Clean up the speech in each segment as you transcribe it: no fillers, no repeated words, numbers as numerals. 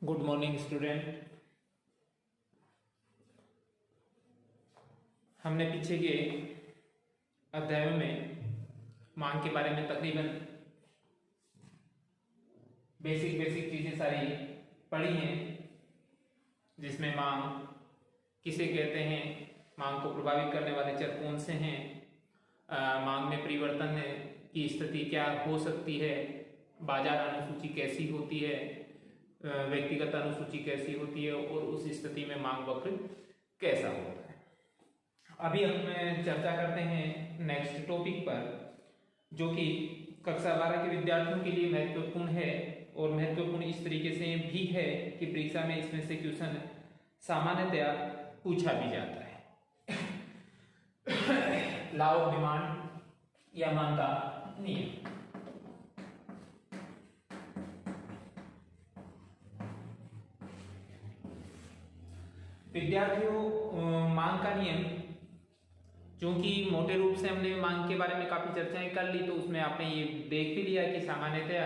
Good morning student. हमने पीछे के अध्यायों में मांग के बारे में तकरीबन बेसिक चीजें सारी पढ़ी हैं, जिसमें मांग किसे कहते हैं, मांग को प्रभावित करने वाले चर कौन से हैं, मांग में परिवर्तन की स्थिति क्या हो सकती है, बाजार अनुसूची कैसी होती है, व्यक्तिगत अनुसूची कैसी होती है और उस स्थिति में मांग वक्र कैसा होता है। अभी हम चर्चा करते हैं नेक्स्ट टॉपिक पर, जो कि कक्षा 12 के विद्यार्थियों के लिए महत्वपूर्ण है और महत्वपूर्ण इस तरीके से भी है कि परीक्षा में इसमें से क्वेश्चन सामान्यतया पूछा भी जाता है। लॉ ऑफ डिमांड या मांग का नियम। विद्यार्थियों, मांग का नियम, क्योंकि मोटे रूप से हमने मांग के बारे में काफी चर्चाएं कर ली, तो उसमें आपने ये देख भी लिया कि सामान्यतया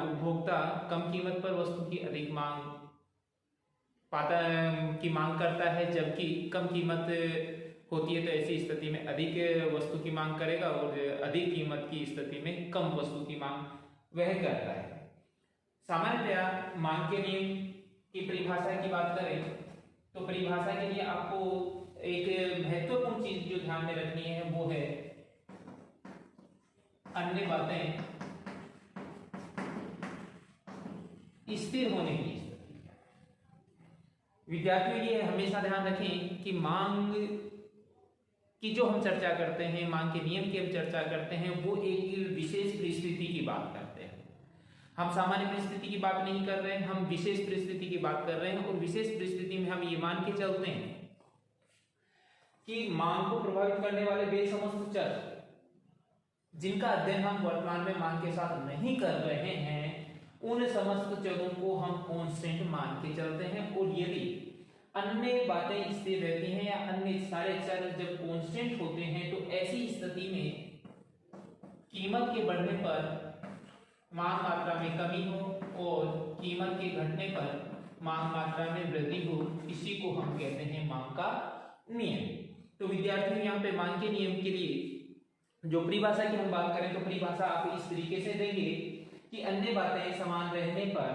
उपभोक्ता कम कीमत पर वस्तु की अधिक मांग करता है, जबकि कम कीमत होती है तो ऐसी स्थिति में अधिक वस्तु की मांग करेगा और अधिक कीमत की स्थिति में कम वस्तु की मांग वह करता है। सामान्यतया मांग के नियम की परिभाषा की बात करें तो परिभाषा के लिए आपको एक महत्वपूर्ण चीज जो ध्यान में रखनी है वो है अन्य बातें स्थिर होने की स्थिति। विद्यार्थियों ये हमेशा ध्यान रखें कि मांग की जो हम चर्चा करते हैं, मांग के नियम की हम चर्चा करते हैं, वो एक विशेष परिस्थिति की बात करते हैं। हम सामान्य परिस्थिति की बात नहीं कर रहे हैं, हम विशेष परिस्थिति की बात कर रहे हैं। और विशेष परिस्थिति में हम ये मान के चलते हैं कि मांग को प्रभावित करने वाले वे समस्त चर जिनका अध्ययन हम वर्तमान में मांग के साथ नहीं कर रहे हैं, उन समस्त चरों को हम कांस्टेंट मान के चलते हैं। और यदि अन्य बातें स्थिर रहती हैं या अन्य सारे चर जब कांस्टेंट होते हैं, तो ऐसी स्थिति में कीमत के बढ़ने पर मांग मात्रा में कमी हो और कीमत के घटने पर मांग मात्रा में वृद्धि हो, इसी को हम कहते हैं मांग का नियम। तो विद्यार्थियों, यहाँ पे मांग के नियम के लिए जो परिभाषा की हम बात करें तो परिभाषा आप इस तरीके से देंगे कि अन्य बातें समान रहने पर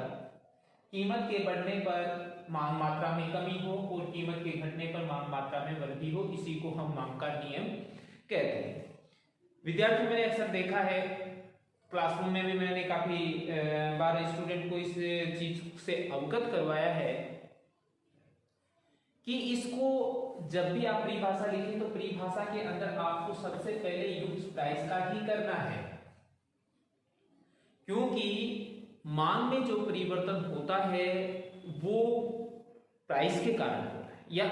कीमत के बढ़ने पर मांग मात्रा में कमी हो और कीमत के घटने पर मांग मात्रा में वृद्धि हो, इसी को हम मांग का नियम कहते हैं। विद्यार्थियों, मैंने अक्सर देखा है, क्लासरूम में भी मैंने काफी बार स्टूडेंट को इस चीज से अवगत करवाया है कि इसको जब भी आप परिभाषा लिखें तो परिभाषा के अंदर आपको सबसे पहले यूज प्राइस का ही करना है, क्योंकि मांग में जो परिवर्तन होता है वो प्राइस के कारण होता है या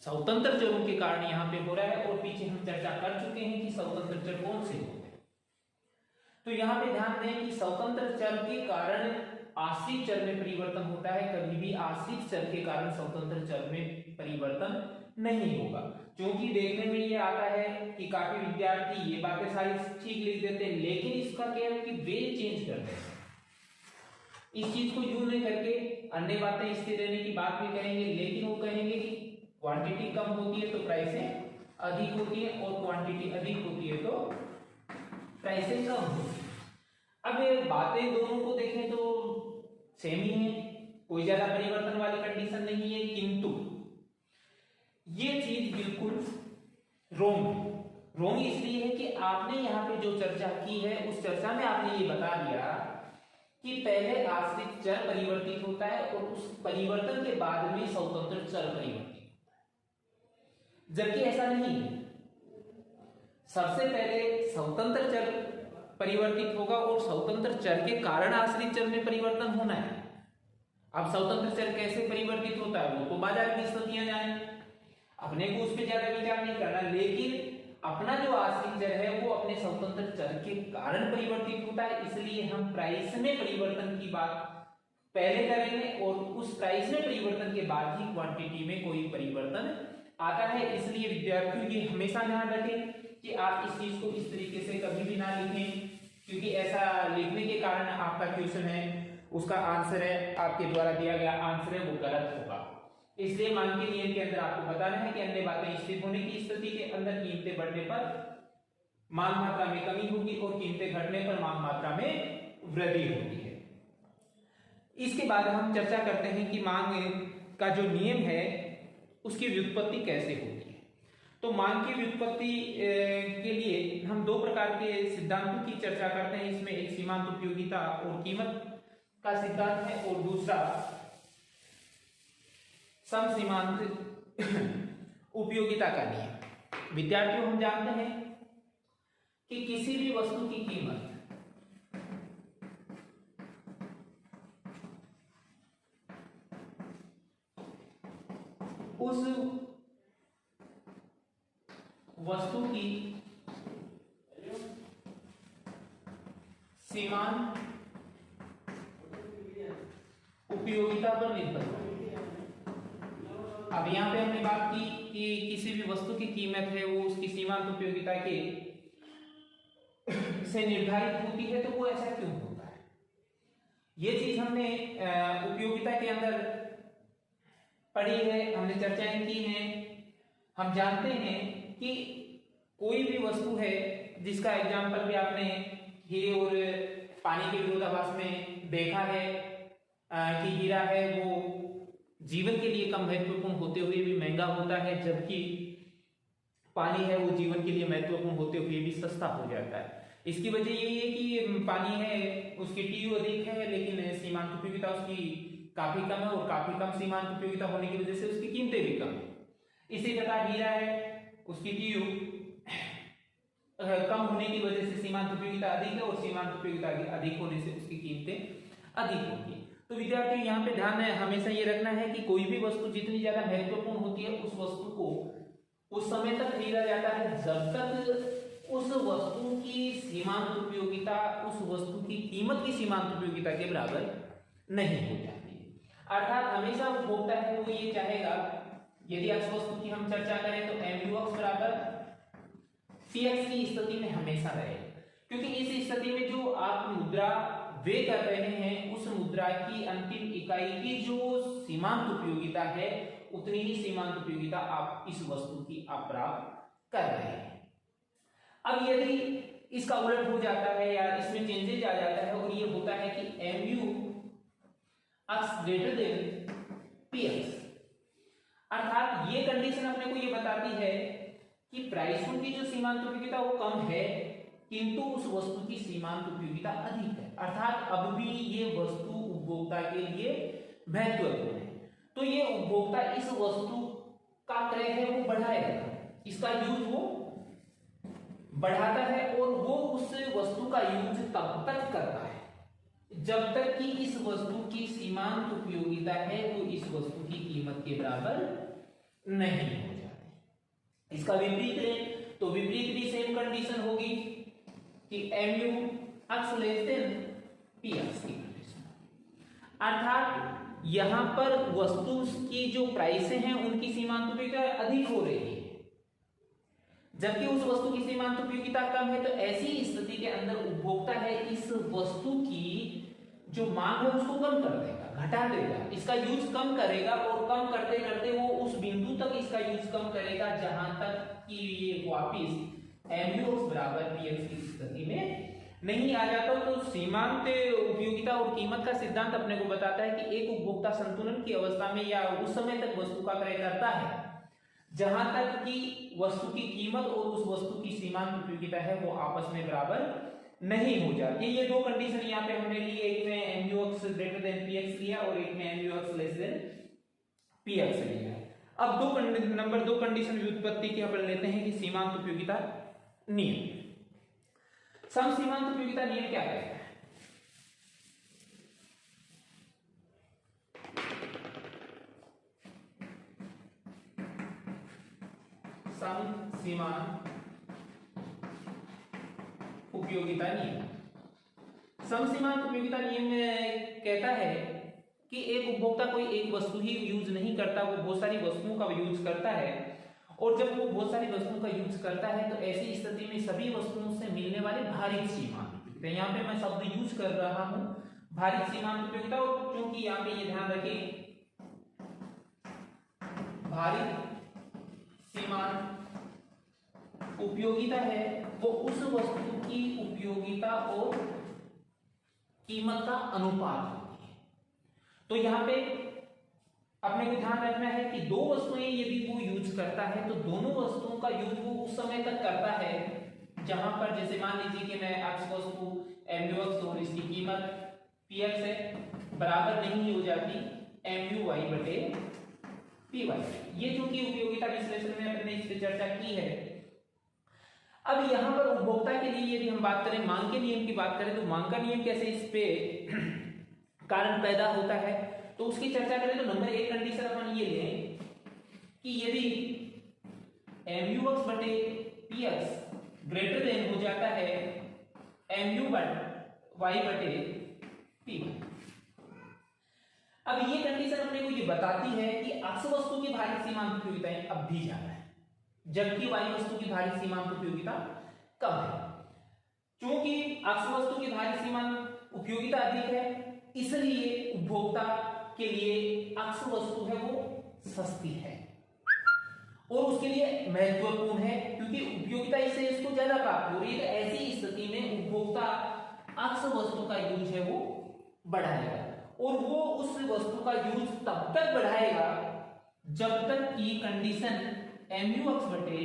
स्वतंत्र चरों के कारण यहां पे हो रहा है। और पीछे हम चर्चा कर चुके हैं कि स्वतंत्र चर कौन से होते हैं। तो यहां पे ध्यान दें कि स्वतंत्र चर के कारण आश्रित चर में परिवर्तन होता है, कभी भी आश्रित चर के कारण स्वतंत्र चर में परिवर्तन नहीं होगा। क्योंकि देखने में ये आता है कि काफी विद्यार्थी ये बातें सारी ठीक लिख देते हैं, लेकिन इसका क्या है कि वे चेंज कर देते हैं। इस चीज को यूं नहीं करके अन्य बातें स्थिर रहने की बात भी करेंगे, लेकिन वो कहेंगे कि क्वांटिटी कम होती है तो प्राइसें अधिक होती है और क्वांटिटी अधिक होती है तो प्राइसें कम होती है। अब बातें दोनों को देखें तो सेम ही है, कोई ज्यादा परिवर्तन वाली कंडीशन नहीं है, किंतु ये चीज बिल्कुल रोंग इसलिए है कि आपने यहाँ पे जो चर्चा की है उस चर्चा में आपने ये बता दिया कि पहले आश्रित चर परिवर्तित होता है और उस परिवर्तन के बाद में स्वतंत्र चर परिवर्तित होता है, जबकि ऐसा नहीं है। सबसे पहले स्वतंत्र चर परिवर्तित होगा और स्वतंत्र चर के कारण आश्रित चर में परिवर्तन होना है। अब स्वतंत्र चर कैसे परिवर्तित होता है वो तो बाजार की स्थितियां जाने, अपने को उस पर ज्यादा विचार नहीं करना, लेकिन अपना जो आश्रित चर है वो अपने स्वतंत्र चर के कारण परिवर्तित होता है। इसलिए हम प्राइस में परिवर्तन की बात पहले करेंगे और उस प्राइस में परिवर्तन के बाद ही क्वांटिटी में कोई परिवर्तन आता है। इसलिए विद्यार्थियों ये हमेशा ध्यान रखें कि आप इस चीज को इस तरीके से कभी भी ना लिखें, क्योंकि ऐसा लिखने के कारण आपका क्वेश्चन है उसका आंसर है, आपके द्वारा दिया गया आंसर है वो गलत होगा। इसलिए मांग के नियम के अंदर आपको बताना है कि अन्य बातें स्थिर होने की स्थिति के अंदर कीमतें बढ़ने पर मांग मात्रा में कमी होगी और कीमतें घटने पर मांग मात्रा में वृद्धि होती है। इसके बाद हम चर्चा करते हैं कि मांग का जो नियम है उसकी व्युत्पत्ति कैसे होती है। तो मांग की व्युत्पत्ति के लिए हम दो प्रकार के सिद्धांतों की चर्चा करते हैं। इसमें एक सीमांत उपयोगिता और कीमत का सिद्धांत है और दूसरा समसीमांत उपयोगिता का नियम। विद्यार्थियों, हम जानते हैं कि किसी भी वस्तु की कीमत उस वस्तु की सीमांत उपयोगिता पर निर्भर करती है। अब यहां पे हमने बात की कि किसी भी वस्तु की कीमत है वो उसकी सीमांत उपयोगिता के से निर्धारित होती है। तो वो ऐसा क्यों होता है? ये चीज हमने उपयोगिता के अंदर पढ़ी है, हमने चर्चाएं की हैं। हम जानते हैं कि कोई भी वस्तु है जिसका एग्जाम्पल भी आपने हीरे और पानी के विरोधाभास में देखा है कि हीरा है वो जीवन के लिए कम महत्वपूर्ण होते हुए भी महंगा होता है, जबकि पानी है वो जीवन के लिए महत्वपूर्ण होते हुए भी सस्ता हो जाता है। इसकी वजह यही है कि पानी है उसकी टीयू अधिक है लेकिन सीमांत उपयोगिता उसकी काफी कम है और काफी कम सीमांत उपयोगिता होने की वजह से उसकी कीमतें भी कम है। इसी प्रकार हीरा है उसकी टीयू कम होने की वजह से सीमांत उपयोगिता अधिक है और सीमांत उपयोगिता अधिक होने से उसकी कीमतें अधिक होगी। तो विद्यार्थियों, यहाँ पे ध्यान हमेशा ये रखना है कि कोई भी वस्तु जितनी ज्यादा महत्वपूर्ण होती है उस वस्तु को उस समय तक खरीदा जाता है जब तक उस वस्तु की सीमांत उपयोगिता उस वस्तु की कीमत की सीमांत उपयोगिता के बराबर नहीं हो जाती। अर्थात हमेशा उपभोक्ता है वो ये चाहेगा, यदि इस वस्तु की हम चर्चा करें तो MUX बराबर CX की स्थिति में हमेशा रहेगा, क्योंकि इस स्थिति में जो आप मुद्रा वे कर रहे हैं उस मुद्रा की अंतिम इकाई की जो सीमांत उपयोगिता है उतनी ही सीमांत उपयोगिता आप इस वस्तु की आप प्राप्त कर रहे हैं। अब यदि इसका उलट हो जाता है या इसमें चेंजेज आ जाता है और ये होता है कि MUX ग्रेटर देन PX, अर्थात ये कंडीशन अपने को ये बताती है कि प्राइसों की जो सीमांत उपयोगिता वो कम है किंतु उस वस्तु की सीमांत उपयोगिता अधिक है, अर्थात अब भी ये वस्तु उपभोक्ता के लिए महत्वपूर्ण है। तो ये उपभोक्ता इस वस्तु का क्रय है वो बढ़ाएगा, इसका यूज वो बढ़ाता है और वो उस वस्तु का यूज तब तक करता है जब तक कि इस वस्तु की सीमांत उपयोगिता है वो इस वस्तु की कीमत के बराबर नहीं हो जाती। इसका विपरीत है तो विपरीत भी सेम कंडीशन होगी कि MUX लेस देन PX की कंडीशन, अर्थात यहां पर वस्तु की जो प्राइसें हैं उनकी सीमांत उपयोगिता अधिक हो रही है जबकि उस वस्तु की सीमांत उपयोगिता कम है। तो ऐसी स्थिति के अंदर उपभोक्ता है इस वस्तु की जो मांग है उसको कम कर देगा, घटा देगा, इसका यूज कम करेगा और कम करते करते वो उस बिंदु तक इसका यूज कम करेगा जहां तक कि ये वापिस MUX बराबर PX की स्थिति में नहीं आ जाता। तो सीमांत उपयोगिता और कीमत का सिद्धांत अपने को बताता है कि एक उपभोक्ता संतुलन की अवस्था में या उस समय तक वस्तु का क्रय करता है जहां तक कि वस्तु की कीमत और उस वस्तु की सीमांत उपयोगिता है वो आपस में बराबर नहीं हो जाती। ये दो कंडीशन यहाँ पे हमने ली, एक में MUX ग्रेटर देन PX लिया और एक में MUX लेस देन PX लिया। अब नंबर दो कंडीशन व्युत्पत्ति की अपन लेते हैं कि सीमांत उपयोगिता नियम। समसीमांत उपयोगिता नियम क्या कहता है? समसीमांत उपयोगिता नियम। समसीमांत उपयोगिता नियम कहता है कि एक उपभोक्ता कोई एक वस्तु ही यूज नहीं करता, वो बहुत सारी वस्तुओं का यूज करता है और जब वो बहुत सारी वस्तुओं का यूज करता है तो ऐसी स्थिति में सभी वस्तुओं से मिलने वाले भारित सीमांत, यहाँ पे मैं शब्द यूज कर रहा हूं भारित सीमांत उपयोगिता, और क्योंकि यहाँ पे ये ध्यान रखें भारित सीमांत उपयोगिता है वो उस वस्तु की उपयोगिता और कीमत का अनुपात होती है। तो यहाँ पे अपने को ध्यान रखना है कि दो वस्तुएं यदि वो यूज करता है तो दोनों वस्तुओं का यूज वो उस समय तक करता है जहां पर, जैसे मान लीजिए कि मैं अक्स वस्तु MUX और इसकी कीमत PX है, बराबर नहीं हो जाती MUY बटे PY। ये जो कि उपयोगिता विश्लेषण में अपने इस पे चर्चा की है। अब यहां पर उपभोक्ता के लिए यदि हम बात करें, मांग के नियम की बात करें, तो मांग का नियम कैसे इस पे कारण पैदा होता है, तो उसकी चर्चा करें तो नंबर 1 कंडीशन अपन ये लें कि यदि MUX बटे PX ग्रेटर देन हो जाता है MUY बटे PY। अब ये कंडीशन अपने को ये बताती है कि अक्स वस्तु की भारित सीमांत उपयोगिताएं अब भी ज्यादा है जबकि वाई वस्तु की भारित सीमांत उपयोगिता कम है। क्योंकि अक्स वस्तु की भारित सीमांत उपयोगिता अधिक है, इसलिए उपभोक्ता के लिए अक्स वस्तु है वो सस्ती है और उसके लिए महत्वपूर्ण है, क्योंकि उपयोगिता इससे इसको ज्यादा प्राप्त हो रही है। ऐसी स्थिति में उपभोक्ता अक्स वस्तु का यूज है वो बढ़ाएगा, और वो उस वस्तु का यूज तब तक बढ़ाएगा जब तक कि कंडीशन MUX बटे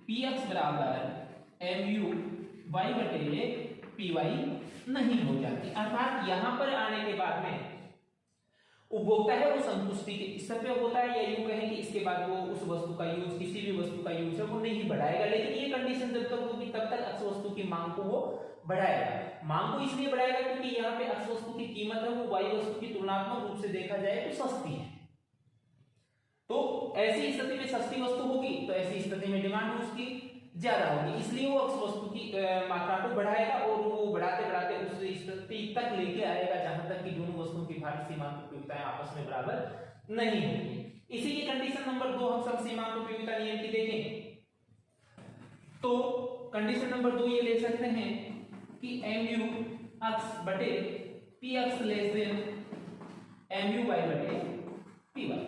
PX बराबर MUY बटे PY नहीं हो जाती। अर्थात यहां पर आने के बाद में उपभोक्ता है वो संतुष्टि के स्तर पे होता है, या यूं कहें कि इसके बाद वो उस वस्तु का यूज, किसी भी वस्तु का यूज है वो नहीं बढ़ाएगा। लेकिन ये कंडीशन जब तक होगी तब तक अक्स वस्तु की मांग को वो बढ़ाएगा। मांग को इसलिए बढ़ाएगा क्योंकि यहाँ पे अक्स वस्तु की कीमत है वो वाई वस्तु की तुलनात्मक रूप से देखा जाए तो सस्ती है। तो ऐसी स्थिति में सस्ती वस्तु होगी तो ऐसी स्थिति में डिमांड उसकी ज्यादा होगी, इसलिए वो अक्स वस्तु की मात्रा को बढ़ाएगा और वो बढ़ाते बढ़ाते उस स्थिति तक लेके आएगा जहां तक कि दोनों वस्तुओं की भारित सीमांत उपयोगिताएं आपस में बराबर नहीं होगी। इसी की कंडीशन नंबर 2 हम सम सीमांत उपयोगिता नियम की देखें तो कंडीशन नंबर 2 ये ले सकते हैं कि MUX बटे PX लेस देन MUY बटे PY।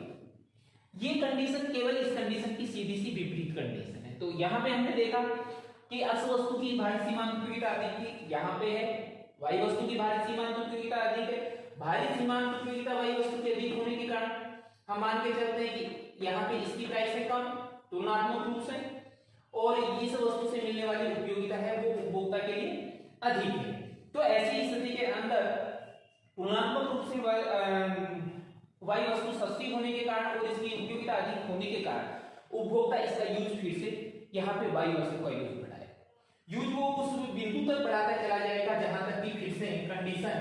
ये कंडीशन केवल इस कंडीशन की सीधी सी विपरीत कंडीशन है। तो यहां पे हमने देखा कि अक्स वस्तु की भारित सीमांत उपयोगिता अधिक थी, यहां पे है वाई वस्तु की भारित सीमांत उपयोगिता अधिक है। भारित सीमांत उपयोगिता वाई वस्तु के अधिक होने के कारण हम मान के चलते हैं कि यहाँ पे इसकी प्राइस है कम तुलनात्मक रूप से, और इस वस्तु से मिलने वाली उपयोगिता है वो उपभोक्ता के लिए अधिक है। तो ऐसी स्थिति के अंदर तुलनात्मक रूप से वाई वस्तु सस्ती होने के कारण और इसकी उपयोगिता अधिक होने के कारण उपभोक्ता इसका यूज फिर से यहाँ पे वाई वस्तु का यूज बढ़ाए, यूज वो उस बिंदु तक बढ़ाता चला जाएगा जहां तक कि फिर से कंडीशन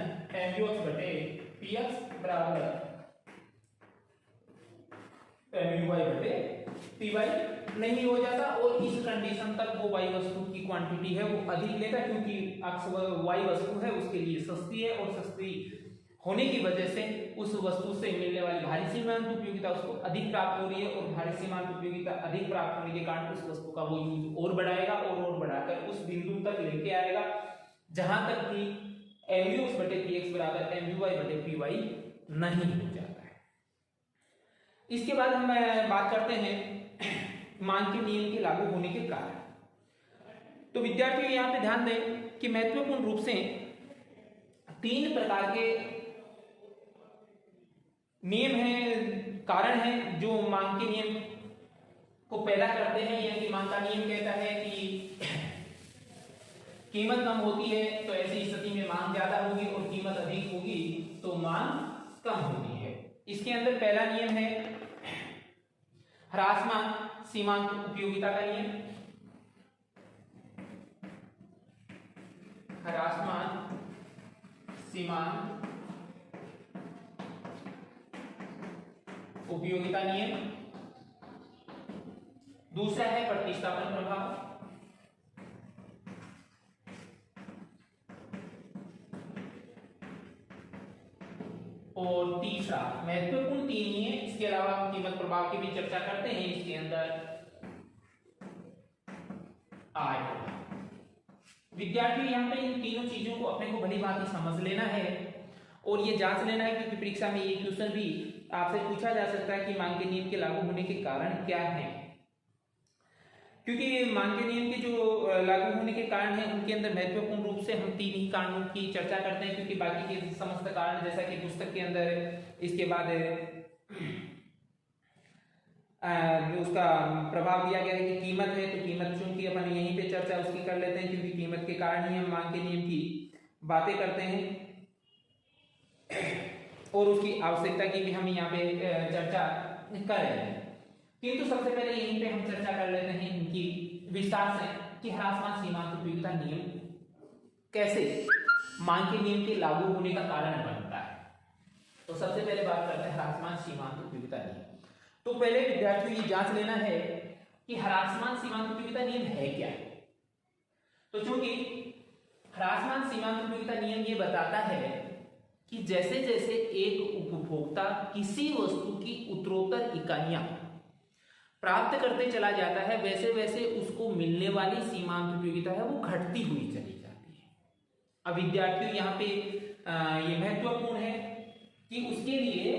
MUX बटे PX बराबर MUY बटे PY नहीं हो जाता, और इस कंडीशन तक वो वाई वस्तु की क्वांटिटी है वो अधिक लेगा क्योंकि अक्स वाई वस्तु है उसके लिए सस्ती है, और सस्ती होने की वजह से उस वस्तु से मिलने वाली भारित सीमांत उपयोगिता उसको अधिक प्राप्त हो रही है, और भारित सीमांत उपयोगिता अधिक प्राप्त होने के कारण उस वस्तु का वो यूज और बढ़ाएगा और बढ़ाकर उस बिंदु तक लेके आएगा जहां तक कि MUX बटे PX बराबर MUY बटे PY नहीं हो जाता है। इसके बाद हम बात करते हैं मांग के नियम के लागू होने के कारण। तो विद्यार्थियों यहाँ पे ध्यान दें कि महत्वपूर्ण रूप से 3 प्रकार के नियम हैं, कारण हैं जो मांग के नियम को पैदा करते हैं। यानी मांग का नियम कहता है कि कीमत कम होती है तो ऐसी स्थिति में मांग ज्यादा होगी, और कीमत अधिक होगी तो मांग कम होती है। इसके अंदर पहला नियम है ह्रासमान सीमांत उपयोगिता का नियम। ह्रासमान सीमांत उपयोगिता नियम। दूसरा है प्रतिस्थापन प्रभाव। और तीसरा महत्वपूर्ण 3 ही है, इसके अलावा हम कीमत प्रभाव की भी चर्चा करते हैं इसके अंदर आय प्रभाव। विद्यार्थी यहाँ पे इन तीनों चीजों को अपने को भली भांति समझ लेना है, और ये जांच लेना है क्योंकि परीक्षा में ये क्वेश्चन भी आपसे पूछा जा सकता है कि मांग के नियम के लागू होने के कारण क्या है। क्योंकि मांग के नियम के जो लागू होने के कारण हैं उनके अंदर महत्वपूर्ण रूप से हम 3 ही कारणों की चर्चा करते हैं, क्योंकि बाकी के समस्त कारण जैसा कि पुस्तक के अंदर इसके बाद उसका प्रभाव दिया गया है कि कीमत है, तो कीमत चूंकि अपन यहीं पे चर्चा उसकी कर लेते हैं क्योंकि कीमत के कारण ही हम मांग के नियम की बातें करते हैं और उसकी आवश्यकता की भी हम यहाँ पे चर्चा कर रहे हैं। किंतु सबसे पहले यहीं पे हम चर्चा कर लेते हैं इनकी विस्तार से कि ह्रासमान सीमांत उपयोगिता नियम कैसे मांग के नियम के लागू होने का कारण बनता है। तो सबसे पहले बात करते हैं ह्रासमान सीमांत उपयोगिता नियम। तो पहले विद्यार्थियों ये जांच लेना है कि ह्रासमान सीमांत उपयोगिता नियम है क्या। तो चूंकि ह्रासमान सीमांत उपयोगिता नियम ये बताता है कि जैसे जैसे एक उपभोक्ता किसी वस्तु की उत्तरोत्तर इकाइयां प्राप्त करते चला जाता है वैसे वैसे उसको मिलने वाली सीमांत उपयोगिता है वो घटती हुई चली जाती है। अब विद्यार्थियों यहाँ पे ये महत्वपूर्ण है कि उसके लिए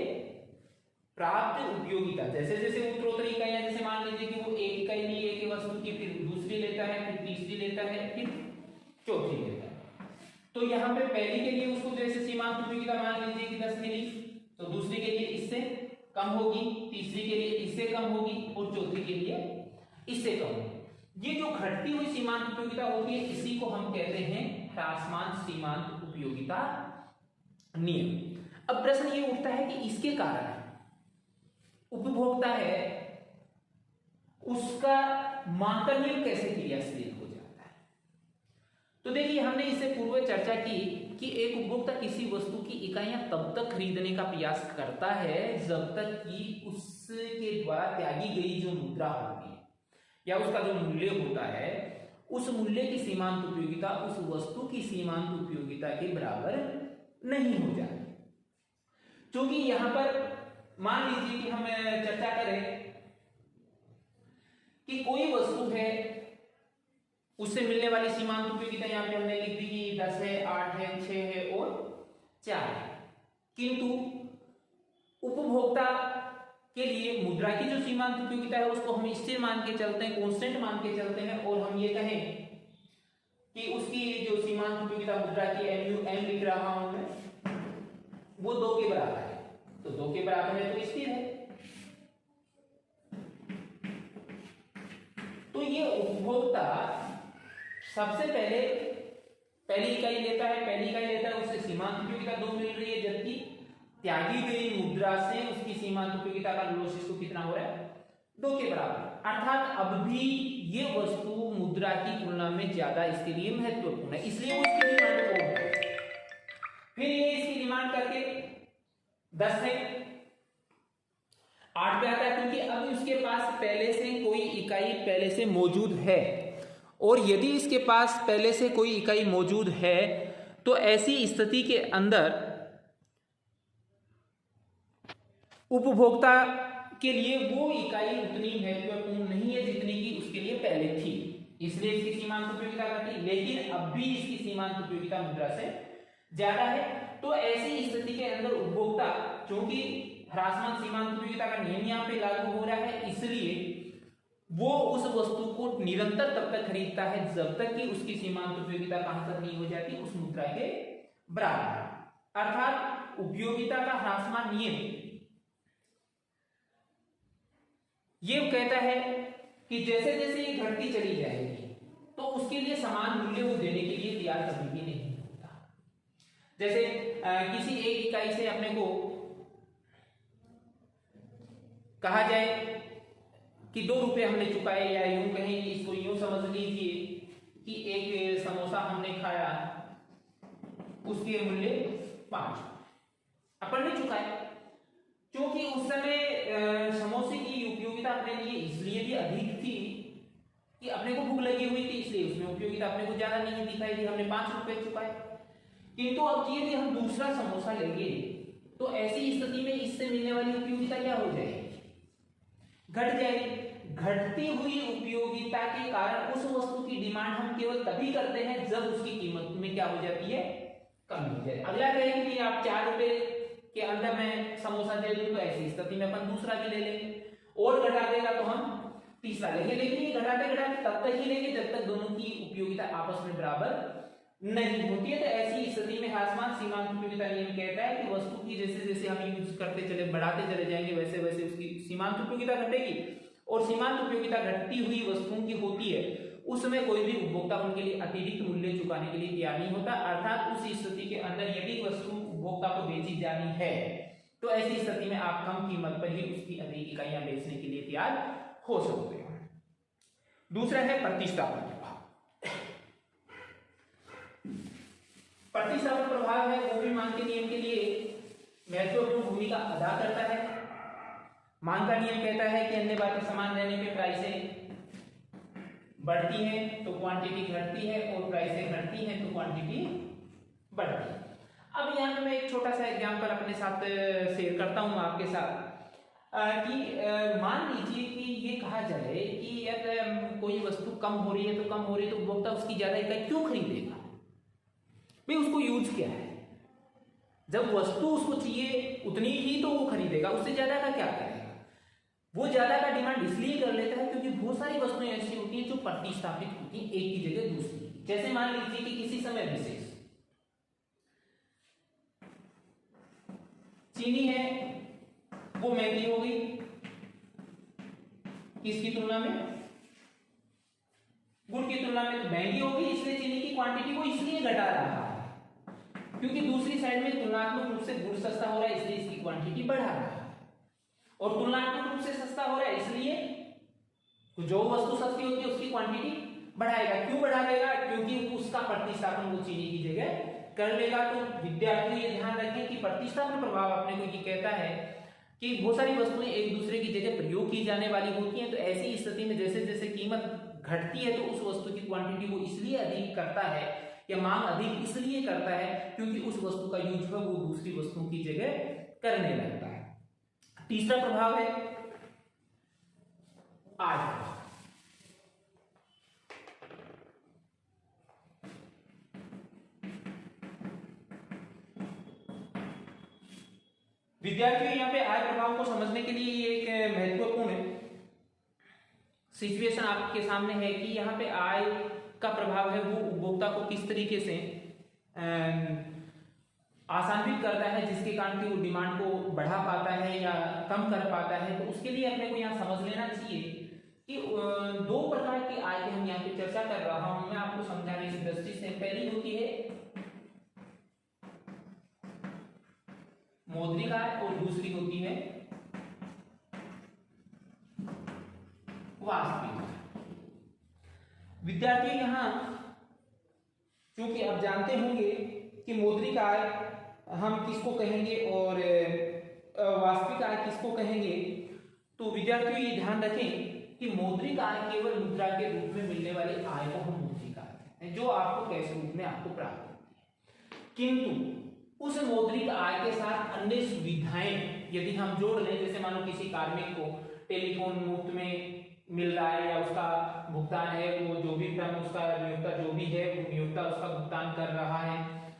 प्राप्त उपयोगिता जैसे जैसे उत्तरोत्तर इकाइयां, जैसे मान लीजिए कि वो एक इकाई ली एक वस्तु की, फिर दूसरी लेता है, फिर तीसरी लेता है, फिर चौथी लेता है। तो यहाँ पे पहली के लिए उसको जैसे सीमांत उपयोगिता मान लीजिए कि 10 मिली, तो दूसरी के लिए इससे कम होगी, तीसरी के लिए इससे कम होगी और चौथी के लिए इससे कम होगी। ये जो घटती हुई सीमांत उपयोगिता होती है इसी को हम कहते हैं ह्रासमान सीमांत उपयोगिता नियम। अब प्रश्न ये उठता है कि इसके कारण उपभोक्ता है उसका मांग का नियम कैसे क्रियाशील हो जाता है। तो देखिए हमने इससे पूर्व चर्चा की कि एक उपभोक्ता किसी वस्तु की इकाइयां तब तक खरीदने का प्रयास करता है जब तक कि उसके द्वारा त्यागी गई जो मुद्रा होती है या उसका जो मूल्य होता है उस मूल्य की सीमांत उपयोगिता उस वस्तु की सीमांत उपयोगिता के बराबर नहीं हो जाती। क्योंकि यहां पर मान लीजिए कि हम चर्चा करें कि कोई वस्तु है उससे मिलने वाली सीमांत उपयोगिता यहां पे हमने लिख दी कि 10 है, 8 है, 6 है और 4 है। किंतु उपभोक्ता के लिए मुद्रा की जो सीमांत उपयोगिता है उसको हम स्थिर मान के चलते हैं, कांस्टेंट मान के चलते हैं और हम ये कहें कि उसकी जो सीमांत उपयोगिता मुद्रा की एम लिख रहा हूं मैं वो 2 के बराबर है। तो 2 के बराबर है तो स्थिर है। तो ये उपभोक्ता सबसे पहले पहली इकाई लेता है उससे सीमांत उपयोगिता 2 मिल रही है, जबकि त्यागी गई मुद्रा से उसकी सीमांत उपयोगिता का लोसिस को कितना हो रहा है 2 के बराबर। अर्थात अब भी ये वस्तु मुद्रा की तुलना में ज्यादा इसके लिए महत्वपूर्ण है, इसलिए वो इसकी डिमांड को फिर ये इसकी डिमांड करके 10 से 8 पे आता है, क्योंकि अब उसके पास पहले से कोई इकाई पहले से मौजूद है और यदि इसके पास पहले से कोई इकाई मौजूद है तो ऐसी स्थिति के अंदर उपभोक्ता के लिए वो इकाई उतनी महत्वपूर्ण नहीं है जितनी की उसके लिए पहले थी, इसलिए इसकी सीमांत उपयोगिता घटी। लेकिन अब भी इसकी सीमांत उपयोगिता मुद्रा से ज्यादा है। तो ऐसी स्थिति के अंदर उपभोक्ता, क्योंकि ह्रासमान सीमांत उपयोगिता का नियम यहाँ पे लागू हो रहा है, इसलिए वो उस वस्तु को निरंतर तब तक खरीदता है जब तक कि उसकी सीमांत उपयोगिता कहां तक नहीं हो जाती उस मुद्रा के बराबर। अर्थात उपयोगिता का ह्रासमान नियम ये कहता है कि जैसे जैसे ये घटती चली जाएगी तो उसके लिए समान मूल्य वो देने के लिए तैयार कभी भी नहीं होता। जैसे किसी एक इकाई से अपने को कहा जाए कि 2 रुपए हमने चुकाए, या यूं कहें कि इसको यूं समझ लीजिए कि एक समोसा हमने खाया उसके मूल्य 5 अपन ने चुकाए। क्योंकि उस समय समोसे की उपयोगिता अपने लिए इसलिए भी अधिक थी कि अपने को भूख लगी हुई थी, इसलिए उसमें उपयोगिता अपने को ज्यादा नहीं दिखाई दी, हमने 5 रुपए चुकाए। किंतु अब यदि हम दूसरा समोसा लेंगे तो ऐसी स्थिति में इससे मिलने वाली उपयोगिता क्या हो जाएगी, घट जाएगी। घटती हुई उपयोगिता के कारण उस वस्तु की डिमांड हम केवल तभी करते हैं जब उसकी कीमत में क्या हो जाती है, कम हो जाए। अगला कहेंगे कि आप 4 रुपए के अंदर मैं समोसा दे दूं, तो ऐसी स्थिति में अपन दूसरा भी ले लेंगे, और घटा देगा तो हम तीसरा लेंगे। लेकिन ये घटाते घटाते तब तक ही लेंगे जब तक दोनों की उपयोगिता आपस में बराबर नहीं होती है। तो ऐसी स्थिति में हासमान सीमांत उपयोगिता नियम कहता है कि वस्तु की जैसे जैसे हम यूज करते चले बढ़ाते चले जाएंगे वैसे वैसे उसकी सीमांत उपयोगिता घटेगी, और सीमांत उपयोगिता घटती हुई वस्तुओं की होती है उस समय कोई भी उपभोक्ता उनके लिए अतिरिक्त मूल्य चुकाने के लिए तैयार नहीं होता। अर्थात उस स्थिति के अंदर यदि वस्तु उपभोक्ता को बेची जानी है तो ऐसी स्थिति में आप कम कीमत पर ही उसकी अधिक इकाइयां बेचने के लिए तैयार हो सकते हो। दूसरा है प्रतिस्थापन प्रभाव। प्रतिस्थापन प्रभाव है वो भी मांग के नियम के लिए महत्वपूर्ण भूमिका अदा करता है। मांग का नियम कहता है कि अन्य बातें समान रहने पे प्राइसें बढ़ती है तो क्वांटिटी घटती है, और प्राइसें घटती है तो क्वांटिटी बढ़ती है। अब यहाँ पे मैं एक छोटा सा एग्जांपल अपने साथ शेयर करता हूँ आपके साथ कि मान लीजिए कि ये कहा जाए कि यार कोई वस्तु कम हो रही है तो उपभोक्ता उसकी ज्यादा इकाई क्यों खरीदेगा भाई, उसको यूज क्या है। जब वस्तु उसको चाहिए उतनी ही तो वो खरीदेगा, उससे ज्यादा का क्या करेगा। वो ज्यादा का डिमांड इसलिए कर लेता है क्योंकि बहुत सारी वस्तुएं ऐसी होती हैं जो प्रतिस्थापित होती हैं एक की जगह दूसरी। जैसे मान लीजिए कि किसी समय विशेष चीनी है वो महंगी हो गई किसकी तुलना में, गुड़ की तुलना में तो महंगी हो गई, इसलिए चीनी की क्वांटिटी को इसलिए घटा रहा है क्योंकि दूसरी साइड में तुलनात्मक रूप से गुड़ सस्ता हो रहा है इसलिए इसकी क्वांटिटी बढ़ा रहा है, और तुलनात्मक रूप से सस्ता हो रहा है इसलिए जो वस्तु सस्ती होती है उसकी क्वांटिटी बढ़ाएगा। क्यों बढ़ा देगा, क्योंकि उसका प्रतिस्थापन वो चीनी की जगह कर लेगा। तो विद्यार्थी ये ध्यान रखें कि प्रतिस्थापन प्रभाव अपने को ये कहता है कि बहुत सारी वस्तुएं एक दूसरे की जगह प्रयोग की जाने वाली होती हैं, तो ऐसी स्थिति में जैसे जैसे कीमत घटती है तो उस वस्तु की क्वांटिटी वो इसलिए अधिक करता है या मांग अधिक इसलिए करता है क्योंकि उस वस्तु का यूज है वो दूसरी वस्तुओं की जगह करने लगता है। तीसरा प्रभाव है आय प्रभाव। विद्यार्थियों यहाँ पे आय प्रभाव को समझने के लिए एक महत्वपूर्ण सिचुएशन आपके सामने है कि यहाँ पे आय का प्रभाव है वो उपभोक्ता को किस तरीके से आसान्वित करता है जिसके कारण कि वो डिमांड को बढ़ा पाता है या कम कर पाता है। तो उसके लिए अपने को यहाँ समझ लेना चाहिए कि दो प्रकार की आय की हम यहाँ पे चर्चा कर रहा हूं, मैं आपको समझाने की दृष्टि से। पहली होती है मौद्रिक आय और दूसरी होती है वास्तविक आय। विद्यार्थी यहाँ क्योंकि आप जानते होंगे कि मौद्रिक आय हम किसको कहेंगे और वास्तविक आय किसको कहेंगे, तो विद्यार्थियों ये ध्यान रखें कि मौद्रिक आय केवल मुद्रा के रूप में मिलने वाली आय को हम मौद्रिक आय कहते हैं, जो आपको कैश रूप में आपको प्राप्त होती है। किंतु उस मौद्रिक आय के साथ अन्य सुविधाएं यदि हम जोड़ लें, जैसे मानो किसी कार्मिक को टेलीफोन मुफ्त में मिल रहा है या उसका भुगतान है वो जो भी उसका नियोक्ता जो भी है वो नियोक्ता उसका भुगतान कर रहा है,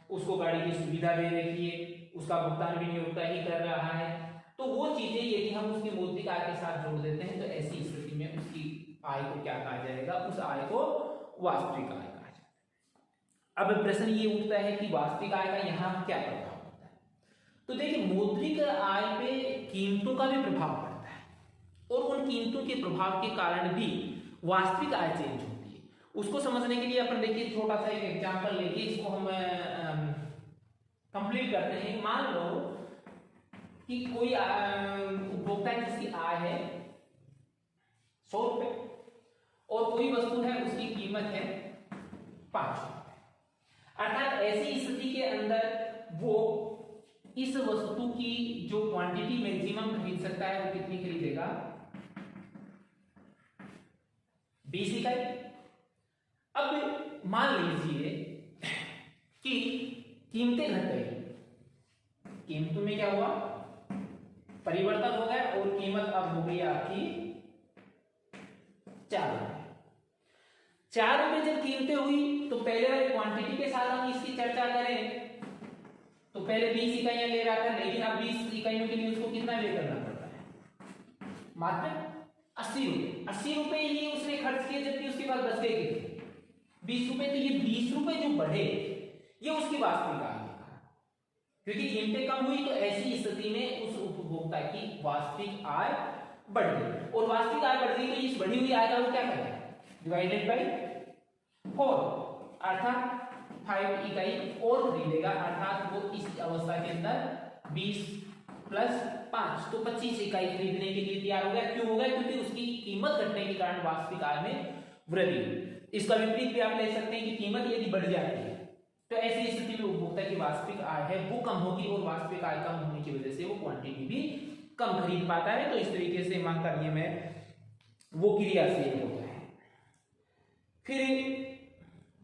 उसको गाड़ी की सुविधा दे रखी है, उसका भुगतान भी नियोक्ता ही कर रहा है, तो वो चीजें यदि हम उसकी मौद्रिक आय के साथ जोड़ देते हैं तो ऐसी स्थिति में उसकी आय को क्या कहा जाएगा, उस आय को वास्तविक आय कहा जाएगा। अब प्रश्न ये उठता है कि वास्तविक आय का यहाँ क्या प्रभाव होता है। तो देखिए मौद्रिक आय पे कीमतों का भी प्रभाव पड़ता है और उन कीमतों के प्रभाव के कारण भी वास्तविक आय चेंज होती है। उसको समझने के लिए अपन देखिए छोटा सा एक एग्जांपल लेके इसको हम कंप्लीट करते हैं। मान लो कि कोई उपभोक्ता है जिसकी आय है 100 रुपए और कोई वस्तु है उसकी कीमत है 5 रुपए, अर्थात ऐसी स्थिति के अंदर वो इस वस्तु की जो क्वांटिटी मैक्सिमम खरीद सकता है वो कितनी खरीदेगा, 20 इकाई। अब मान लीजिए कि कीमतें घट गई, कीमतों में क्या हुआ, परिवर्तन हो गया और कीमत अब हो गई आपकी 4 रुपए। 4 रुपए जब कीमतें हुई तो पहले वाली क्वांटिटी के साथ हम इसकी चर्चा करें तो पहले 20 इकाइयां ले रहा था, लेकिन अब 20 इकाइयों के लिए उसको कितना व्यय करना पड़ता है? मात्र 80 रुपए। 80 रुपए ही उसने खर्च किए, जबकि उसके पास बच गए कितने? 20 रुपए। तो ये 20 रुपए जो बढ़े, ये उसकी वास्तविक आय है, क्योंकि कीमतें कम हुई, तो ऐसी स्थिति में उस उपभोक्ता की वास्तविक आय बढ़ गई। और वास्तविक आय बढ़ गई तो इस बढ़ी हुई आय का वो क्या करेगा? डिवाइडेड बाई 4, अर्थात 5 इकाई और खरीदेगा, अर्थात वो इस अवस्था के अंदर 20 प्लस 5 तो 25 इकाई खरीदने के लिए तैयार हो गया। क्यों हो गया? क्योंकि उसकी कीमत घटने के कारण वास्तविक आय में वृद्धि हुई। इसका विपरीत भी आप ले सकते हैं कि कीमत यदि बढ़ जाती है तो ऐसी स्थिति में उपभोक्ता की वास्तविक आय है वो कम होगी, और वास्तविक आय कम होने की वजह से वो क्वांटिटी भी कम खरीद पाता है। तो इस तरीके से मांग का नियम है वो क्रियाशील होता है। फिर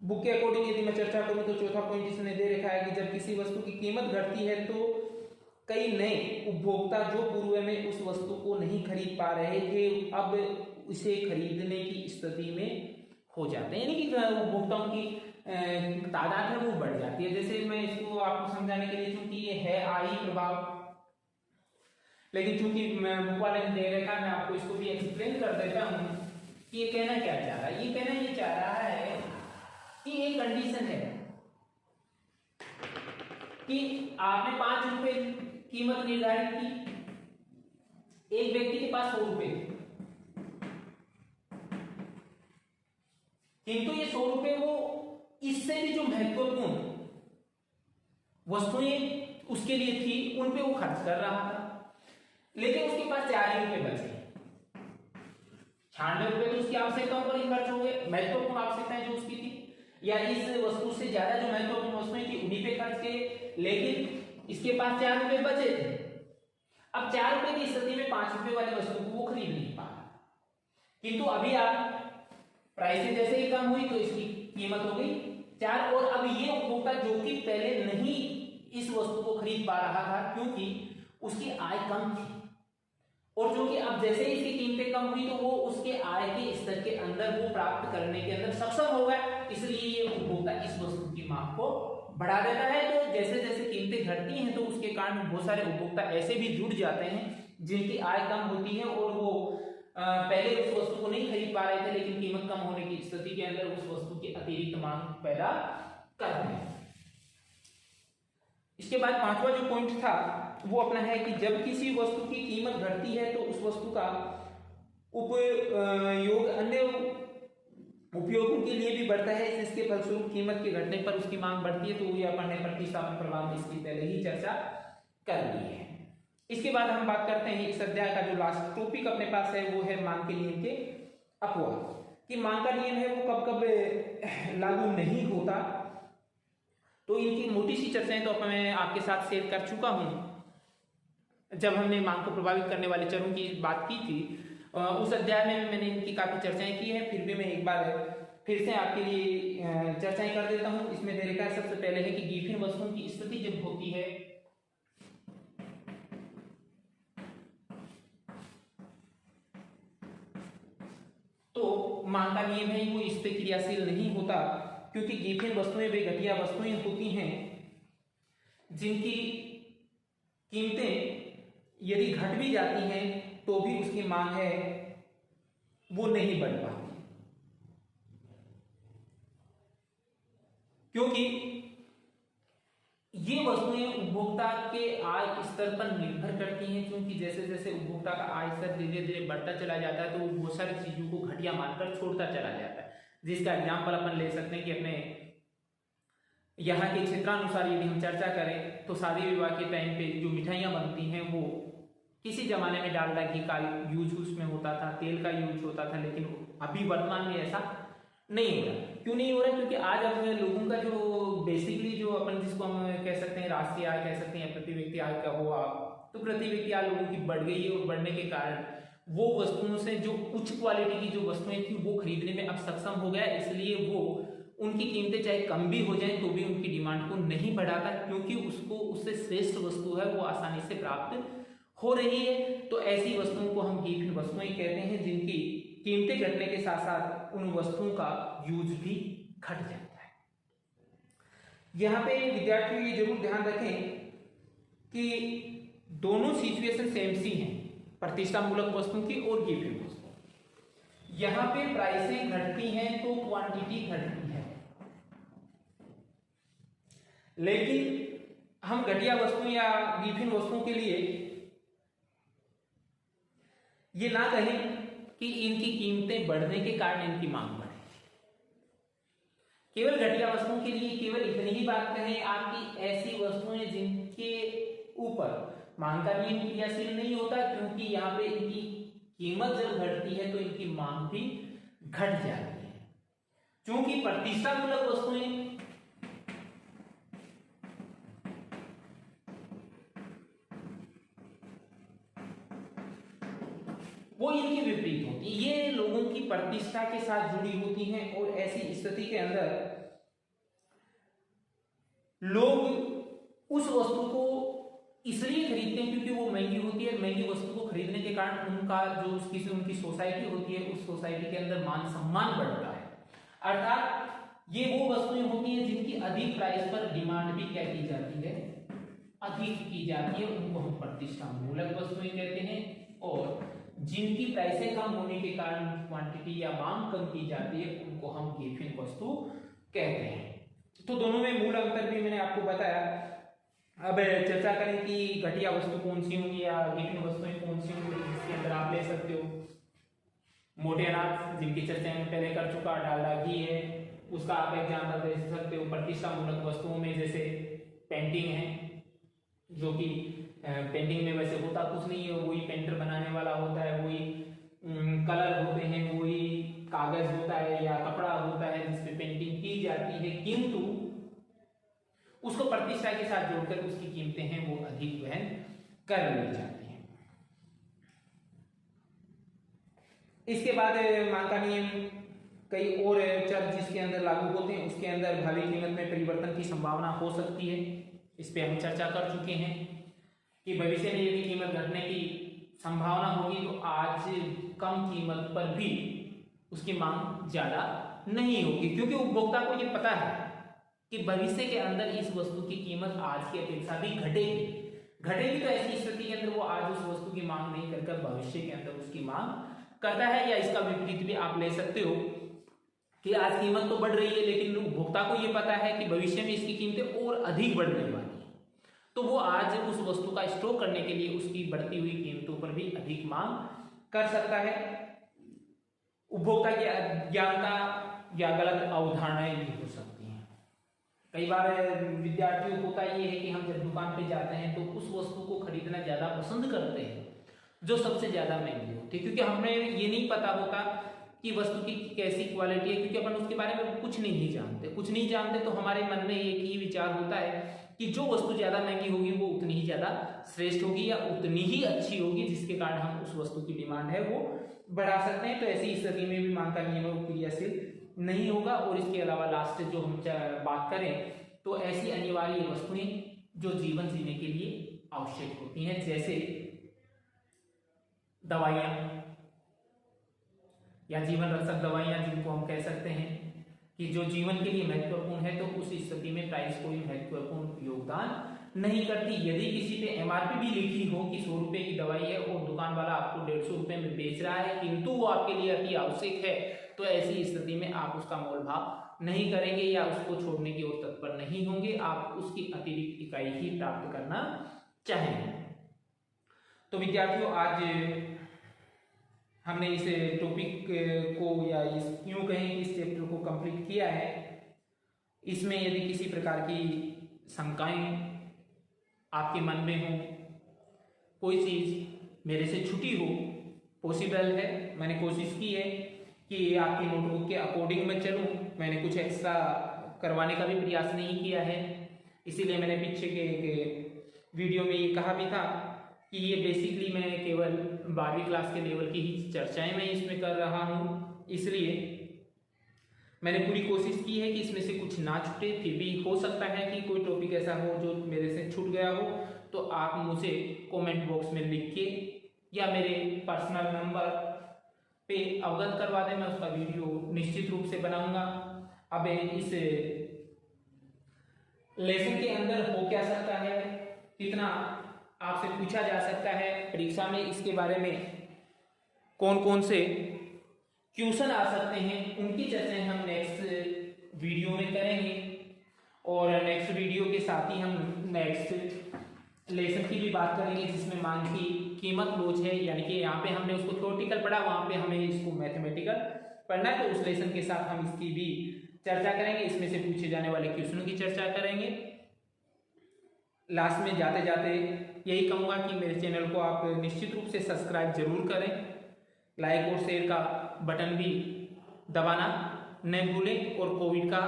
बुक के अकॉर्डिंग यदि मैं चर्चा करूं तो चौथा पॉइंट इसने दे रखा है कि जब किसी वस्तु की कीमत घटती है तो कई नए उपभोक्ता जो पूर्व में उस वस्तु को नहीं खरीद पा रहे थे, अब उसे खरीदने की स्थिति में हो जाते हैं, यानी कि उपभोक्ताओं की तादाद है वो बढ़ जाती है। जैसे मैं इसको आपको समझाने के लिए, चूंकि ये है आई प्रभाव, लेकिन चूंकि बुक वाले ने दे रखा है, मैं आपको इसको भी एक्सप्लेन कर देता हूं कि ये कहना क्या चाह रहा है। ये कहना ये चाह रहा है कि एक कंडीशन है कि आपने 5 रुपए कीमत निर्धारित की, एक व्यक्ति के पास 100 रुपए, किंतु ये 100 रुपए वो इससे भी जो महत्वपूर्ण वस्तुएं उसके लिए थी उन पे वो खर्च कर रहा था, लेकिन उसके पास 4 रुपए बचे। 96 रुपए तो उसकी आवश्यकताओं पर ही खर्च हो गए, महत्वपूर्ण आवश्यकताएं जो उसकी थी, या इस वस्तु से ज्यादा जो महत्वपूर्ण वस्तुएं थी उन्हीं पे खर्च किए, लेकिन इसके पास 4 रुपए बचे थे। अब 4 रुपए की स्थिति में 5 रुपए वाली वस्तु को वो खरीद नहीं पा रहा, किंतु अभी आप प्राइस जैसे ही कम हुई तो इसकी कीमत हो गई 4, और अब ये उपभोक्ता जो कि पहले नहीं इस वस्तु को खरीद पा रहा था क्योंकि उसकी आय कम थी, और जो कि अब जैसे ही इसकी कीमतें कम हुई तो वो उसके आय के स्तर के अंदर वो प्राप्त करने के अंदर सक्षम हो गया, इसलिए ये उपभोक्ता इस वस्तु की मांग को बढ़ा देता है। तो जैसे जैसे कीमतें घटती हैं तो उसके कारण बहुत सारे उपभोक्ता ऐसे भी जुड़ जाते हैं जिनकी आय कम होती है और वो पहले उस वस्तु को नहीं खरीद पा रहे थे, लेकिन कीमत कम होने की स्थिति के अंदर उस वस्तु की अतिरिक्त मांग पैदा कर रहे हैं। इसके बाद 5वां जो पॉइंट था वो अपना है कि जब किसी वस्तु की कीमत घटती है तो उस वस्तु का उपयोग अन्य उपयोगों के लिए भी बढ़ता है, जिसके फलस्वरूप कीमत के घटने पर उसकी मांग बढ़ती है। तो ये अपन ने प्रतिस्थापन प्रभाव में इसकी पहले ही चर्चा कर ली है। इसके बाद हम बात करते हैं इस अध्याय का जो लास्ट टॉपिक अपने पास है वो है मांग के नियम के अपवाद, कि मांग का नियम है वो कब कब लागू नहीं होता। तो इनकी मोटी सी चर्चाएं तो मैं आपके साथ शेयर कर चुका हूं जब हमने मांग को प्रभावित करने वाले चरों की बात की थी, उस अध्याय में मैंने इनकी काफी चर्चाएं की है। फिर भी मैं एक बार फिर से आपके लिए चर्चाएं कर देता हूं। इसमें दे रखा है सबसे पहले है कि गिवन वस्तुओं की स्थिति जब होती है तो मांग का नियम है वो इस पे क्रियाशील नहीं होता, क्योंकि गिवन वस्तुएं वे घटिया वस्तुएं होती हैं जिनकी कीमतें यदि घट भी जाती हैं तो भी उसकी मांग है वो नहीं बढ़ पाती, क्योंकि ये वस्तुएं उपभोक्ता के आय स्तर पर निर्भर करती हैं। क्योंकि जैसे जैसे उपभोक्ता का आय स्तर धीरे धीरे बढ़ता चला जाता है तो वो बहुत सारी चीजों को घटिया मानकर छोड़ता चला जाता है, जिसका एग्जाम्पल अपन ले सकते हैं कि अपने यहाँ के क्षेत्रानुसार यदि हम चर्चा करें तो शादी विवाह के टाइम पे जो मिठाइयाँ बनती हैं वो किसी जमाने में डालडा घी का यूज उसमें होता था, तेल का यूज होता था, लेकिन अभी वर्तमान में ऐसा नहीं हो रहा। क्यों नहीं हो रहा? क्योंकि आज अब लोगों का जो बेसिकली जो अपन जिसको हम कह सकते हैं राष्ट्रीय आय कह सकते हैं, प्रति व्यक्ति आय का हो आप, तो प्रति व्यक्ति आय लोगों की बढ़ गई है, और बढ़ने के कारण वो वस्तुओं से जो उच्च क्वालिटी की जो वस्तुएं थी वो खरीदने में अब सक्षम हो गया, इसलिए वो उनकी कीमतें चाहे कम भी हो जाएं तो भी उनकी डिमांड को नहीं बढ़ाता, क्योंकि उसको उससे श्रेष्ठ वस्तु है वो आसानी से प्राप्त हो रही है। तो ऐसी वस्तुओं को हम गिवन वस्तुएं कहते हैं जिनकी कीमतें घटने के साथ साथ उन वस्तुओं का यूज भी घट जाता है। यहाँ पे विद्यार्थियों ये जरूर ध्यान रखें कि दोनों सिचुएशन सेम सी हैं, प्रतिष्ठामूलक वस्तुओं की और गिवन वस्तुओं। यहां पे प्राइसें घटती हैं तो क्वांटिटी घटती है, लेकिन हम घटिया वस्तुओं या गिवन वस्तुओं के लिए ये ना कहें कि इनकी कीमतें बढ़ने के कारण इनकी मांग बढ़े। केवल घटिया वस्तुओं के लिए केवल इतनी ही बात कहें आप कि ऐसी वस्तुएं जिनके ऊपर मांग का नियम क्रियाशील नहीं होता, क्योंकि यहाँ पे इनकी कीमत जब घटती है तो इनकी मांग भी घट जाती है। क्योंकि प्रतिष्ठामूलक वस्तुएं वो इनके विपरीत होती है, ये लोगों की प्रतिष्ठा के साथ जुड़ी होती हैं और ऐसी स्थिति के अंदर लोग उस वस्तु को इसलिए खरीदते हैं क्योंकि वो महंगी होती है। महंगी वस्तु को खरीदने के कारण उनका जो उनकी सोसाइटी होती है, उस सोसाइटी के अंदर मान सम्मान बढ़ता है। अर्थात ये वो वस्तुएं होती हैं जिनकी अधिक प्राइस पर डिमांड भी क्या की जाती है, अधिक की जाती है, उनको हम प्रतिष्ठामूलक वस्तुएं कहते हैं। और जिनकी प्राइसें कम होने के कारण क्वांटिटी या मांग कम की जाती है, उनको हम गिवन वस्तु कहते हैं। तो दोनों में मूल अंतर भी मैंने आपको बताया। अब चर्चा करें कि घटिया वस्तु कौन सी होंगी या गिवन वस्तुएं कौन सी होंगी जिसके अंदर आप ले सकते हो। मोटे अनाज जिनकी चर्चा मैं पहले कर चुका, डालडा घी है, उसका आप एग्जाम्पल दे सकते हो। प्रतिष्ठामूलक वस्तुओं में जैसे पेंटिंग है, जो कि पेंटिंग में वैसे होता कुछ नहीं है, वही पेंटर बनाने वाला होता है, वही कलर होते हैं, वही कागज होता है या कपड़ा होता है जिसपे पेंटिंग की जाती है, किंतु उसको प्रतिष्ठा के साथ जोड़कर उसकी कीमतें हैं वो अधिक वहन कर ली जाती हैं। इसके बाद मांग का नियम कई और चर जिसके अंदर लागू होते हैं, उसके अंदर भावी कीमत में परिवर्तन की संभावना हो सकती है। इस पे हम चर्चा कर चुके हैं कि भविष्य में यदि कीमत घटने की संभावना होगी तो आज कम कीमत पर भी उसकी मांग ज्यादा नहीं होगी, क्योंकि उपभोक्ता को ये पता है कि भविष्य के अंदर इस वस्तु की कीमत आज की अपेक्षा भी घटेगी। घटेगी तो ऐसी स्थिति के अंदर वो आज उस वस्तु की मांग नहीं करकर भविष्य के अंदर उसकी मांग करता है। या इसका विपरीत भी आप ले सकते हो कि आज कीमत तो बढ़ रही है, लेकिन उपभोक्ता को ये पता है कि भविष्य में इसकी कीमतें और अधिक बढ़ने वाली है, तो वो आज उस वस्तु का स्टॉक करने के लिए उसकी बढ़ती हुई कीमतों पर भी अधिक मांग कर सकता है। उपभोक्ता की अज्ञानता या गलत अवधारणाएं भी हो सकती हैं। कई बार विद्यार्थियों को होता ये है कि हम जब दुकान पे जाते हैं तो उस वस्तु को खरीदना ज्यादा पसंद करते हैं जो सबसे ज्यादा महंगी होती है, क्योंकि हमें ये नहीं पता होता कि वस्तु की कैसी क्वालिटी है, क्योंकि अपन उसके बारे में कुछ नहीं जानते। तो हमारे मन में एक ही विचार होता है कि जो वस्तु ज्यादा महंगी होगी वो उतनी ही ज्यादा श्रेष्ठ होगी या उतनी ही अच्छी होगी, जिसके कारण हम उस वस्तु की डिमांड है वो बढ़ा सकते हैं। तो ऐसी स्थिति में भी मांग का नियम क्रियाशील नहीं होगा। और इसके अलावा लास्ट जो हम बात करें तो ऐसी अनिवार्य वस्तुएं जो जीवन जीने के लिए आवश्यक होती हैं, जैसे दवाइयां या जीवन रक्षक दवाइयां, जिनको हम कह सकते हैं कि जो जीवन के लिए महत्वपूर्ण है, तो उस स्थिति में प्राइस कोई महत्वपूर्ण योगदान नहीं करती। यदि किसी पे एमआरपी भी लिखी हो कि 100 रुपए की दवाई है और दुकान वाला आपको 150 रुपए में बेच रहा है, किंतु वो आपके लिए अति आवश्यक है, तो ऐसी स्थिति में आप उसका मोल भाव नहीं करेंगे या उसको छोड़ने की ओर तत्पर नहीं होंगे, आप उसकी अतिरिक्त इकाई ही प्राप्त करना चाहेंगे। तो विद्यार्थियों, आज हमने इस टॉपिक को या इस यूं कहें कि इस चैप्टर को कंप्लीट किया है। इसमें यदि किसी प्रकार की शंकाएं आपके मन में हो, कोई चीज मेरे से छुटी हो, पॉसिबल है, मैंने कोशिश की है कि आपकी नोटबुक के अकॉर्डिंग मैं चलूं, मैंने कुछ एक्स्ट्रा करवाने का भी प्रयास नहीं किया है। इसीलिए मैंने पीछे के वीडियो में ये कहा भी था कि ये बेसिकली मैं केवल 12वीं क्लास के लेवल की ही चर्चाएं मैं इसमें कर रहा हूँ, इसलिए मैंने पूरी कोशिश की है कि इसमें से कुछ ना छूटे। फिर भी हो सकता है कि कोई टॉपिक ऐसा हो जो मेरे से छूट गया हो, तो आप मुझे कमेंट बॉक्स में लिख के या मेरे पर्सनल नंबर पे अवगत करवा दें, मैं उसका वीडियो निश्चित रूप से बनाऊंगा। अब इस लेसन के अंदर हो क्या सकता है, कितना आपसे पूछा जा सकता है परीक्षा में, इसके बारे में कौन कौन से क्वेश्चन आ सकते हैं, उनकी चर्चा हम नेक्स्ट वीडियो में करेंगे। और नेक्स्ट वीडियो के साथ ही हम नेक्स्ट लेसन की भी बात करेंगे, जिसमें मांग की कीमत लोच है, यानी कि यहाँ पे हमने उसको थ्योरेटिकल पढ़ा, वहाँ पे हमें इसको मैथमेटिकल पढ़ना है, तो उस लेसन के साथ हम इसकी भी चर्चा करेंगे, इसमें से पूछे जाने वाले क्वेश्चनों की चर्चा करेंगे। लास्ट में जाते जाते यही कहूँगा कि मेरे चैनल को आप निश्चित रूप से सब्सक्राइब जरूर करें, लाइक और शेयर का बटन भी दबाना न भूलें, और कोविड का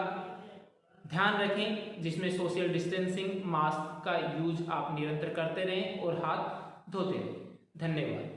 ध्यान रखें, जिसमें सोशल डिस्टेंसिंग, मास्क का यूज आप निरंतर करते रहें और हाथ धोते रहें। धन्यवाद।